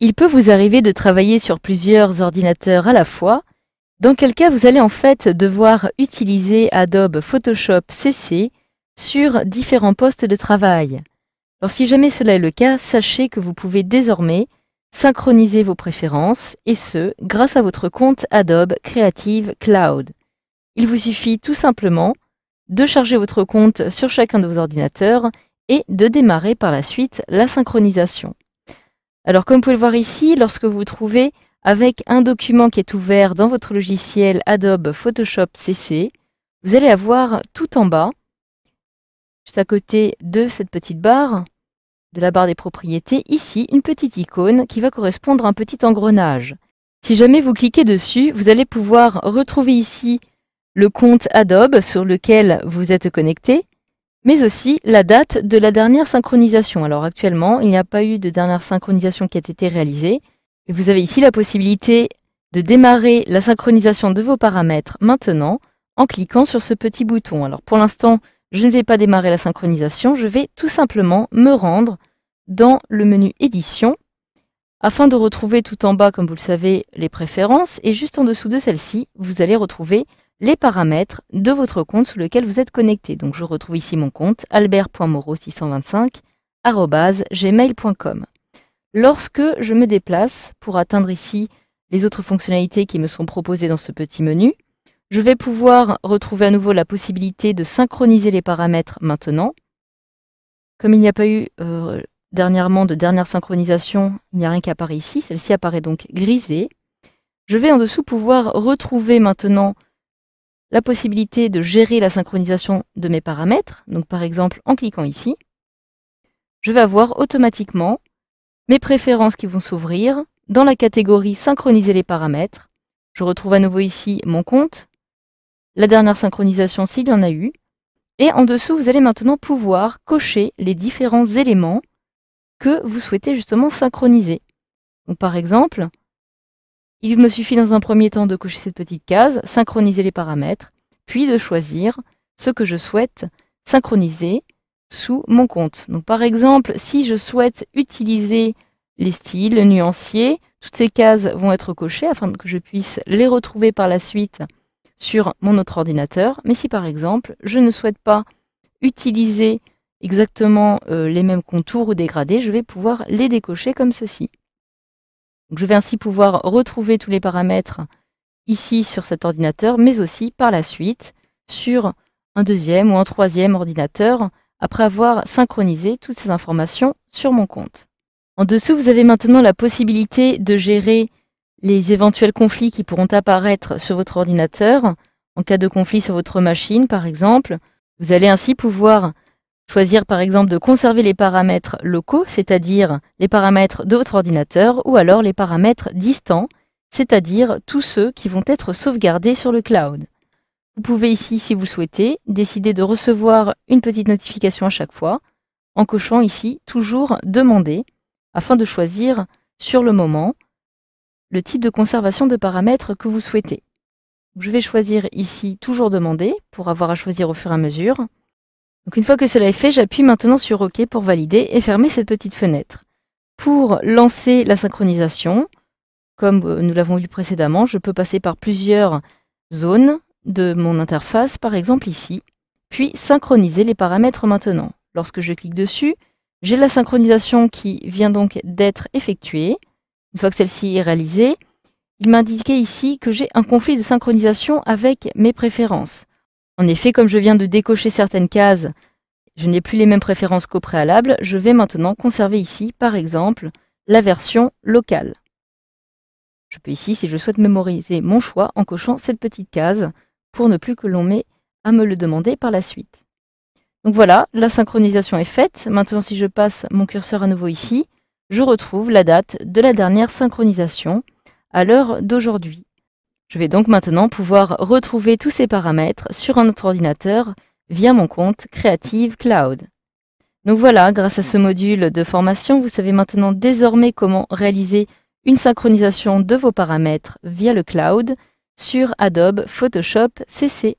Il peut vous arriver de travailler sur plusieurs ordinateurs à la fois, dans quel cas vous allez en fait devoir utiliser Adobe Photoshop CC sur différents postes de travail. Alors si jamais cela est le cas, sachez que vous pouvez désormais synchroniser vos préférences, et ce, grâce à votre compte Adobe Creative Cloud. Il vous suffit tout simplement de charger votre compte sur chacun de vos ordinateurs et de démarrer par la suite la synchronisation. Alors comme vous pouvez le voir ici, lorsque vous vous trouvez avec un document qui est ouvert dans votre logiciel Adobe Photoshop CC, vous allez avoir tout en bas, juste à côté de cette petite barre, de la barre des propriétés, ici une petite icône qui va correspondre à un petit engrenage. Si jamais vous cliquez dessus, vous allez pouvoir retrouver ici le compte Adobe sur lequel vous êtes connecté, mais aussi la date de la dernière synchronisation. Alors actuellement, il n'y a pas eu de dernière synchronisation qui a été réalisée. Et vous avez ici la possibilité de démarrer la synchronisation de vos paramètres maintenant en cliquant sur ce petit bouton. Alors pour l'instant, je ne vais pas démarrer la synchronisation, je vais tout simplement me rendre dans le menu Édition afin de retrouver tout en bas, comme vous le savez, les préférences, et juste en dessous de celle-ci, vous allez retrouver les paramètres de votre compte sous lequel vous êtes connecté. Donc je retrouve ici mon compte albert.moreau625@gmail.com. Lorsque je me déplace pour atteindre ici les autres fonctionnalités qui me sont proposées dans ce petit menu, je vais pouvoir retrouver à nouveau la possibilité de synchroniser les paramètres maintenant. Comme il n'y a pas eu dernièrement de dernière synchronisation, il n'y a rien qui apparaît ici, celle-ci apparaît donc grisée. Je vais en dessous pouvoir retrouver maintenant la possibilité de gérer la synchronisation de mes paramètres. Donc par exemple, en cliquant ici, je vais avoir automatiquement mes préférences qui vont s'ouvrir dans la catégorie synchroniser les paramètres. Je retrouve à nouveau ici mon compte, la dernière synchronisation s'il y en a eu, et en dessous vous allez maintenant pouvoir cocher les différents éléments que vous souhaitez justement synchroniser. Donc par exemple, il me suffit dans un premier temps de cocher cette petite case, synchroniser les paramètres, puis de choisir ce que je souhaite synchroniser sous mon compte. Donc par exemple, si je souhaite utiliser les styles, le nuancier, toutes ces cases vont être cochées afin que je puisse les retrouver par la suite sur mon autre ordinateur. Mais si par exemple, je ne souhaite pas utiliser exactement les mêmes contours ou dégradés, je vais pouvoir les décocher comme ceci. Donc, je vais ainsi pouvoir retrouver tous les paramètres ici sur cet ordinateur, mais aussi par la suite sur un deuxième ou un troisième ordinateur, après avoir synchronisé toutes ces informations sur mon compte. En dessous, vous avez maintenant la possibilité de gérer les éventuels conflits qui pourront apparaître sur votre ordinateur. En cas de conflit sur votre machine, par exemple, vous allez ainsi pouvoir choisir par exemple de conserver les paramètres locaux, c'est-à-dire les paramètres de votre ordinateur, ou alors les paramètres distants, c'est-à-dire tous ceux qui vont être sauvegardés sur le cloud. Vous pouvez ici, si vous le souhaitez, décider de recevoir une petite notification à chaque fois, en cochant ici « Toujours demander » afin de choisir sur le moment le type de conservation de paramètres que vous souhaitez. Je vais choisir ici « Toujours demander » pour avoir à choisir au fur et à mesure. Donc une fois que cela est fait, j'appuie maintenant sur OK pour valider et fermer cette petite fenêtre. Pour lancer la synchronisation, comme nous l'avons vu précédemment, je peux passer par plusieurs zones de mon interface, par exemple ici, puis synchroniser les paramètres maintenant. Lorsque je clique dessus, j'ai la synchronisation qui vient donc d'être effectuée. Une fois que celle-ci est réalisée, il m'indiquait ici que j'ai un conflit de synchronisation avec mes préférences. En effet, comme je viens de décocher certaines cases, je n'ai plus les mêmes préférences qu'au préalable, je vais maintenant conserver ici, par exemple, la version locale. Je peux ici, si je souhaite mémoriser mon choix, en cochant cette petite case pour ne plus que l'on m'ait à me le demander par la suite. Donc voilà, la synchronisation est faite. Maintenant, si je passe mon curseur à nouveau ici, je retrouve la date de la dernière synchronisation à l'heure d'aujourd'hui. Je vais donc maintenant pouvoir retrouver tous ces paramètres sur un autre ordinateur via mon compte Creative Cloud. Donc voilà, grâce à ce module de formation, vous savez maintenant désormais comment réaliser une synchronisation de vos paramètres via le cloud sur Adobe Photoshop CC.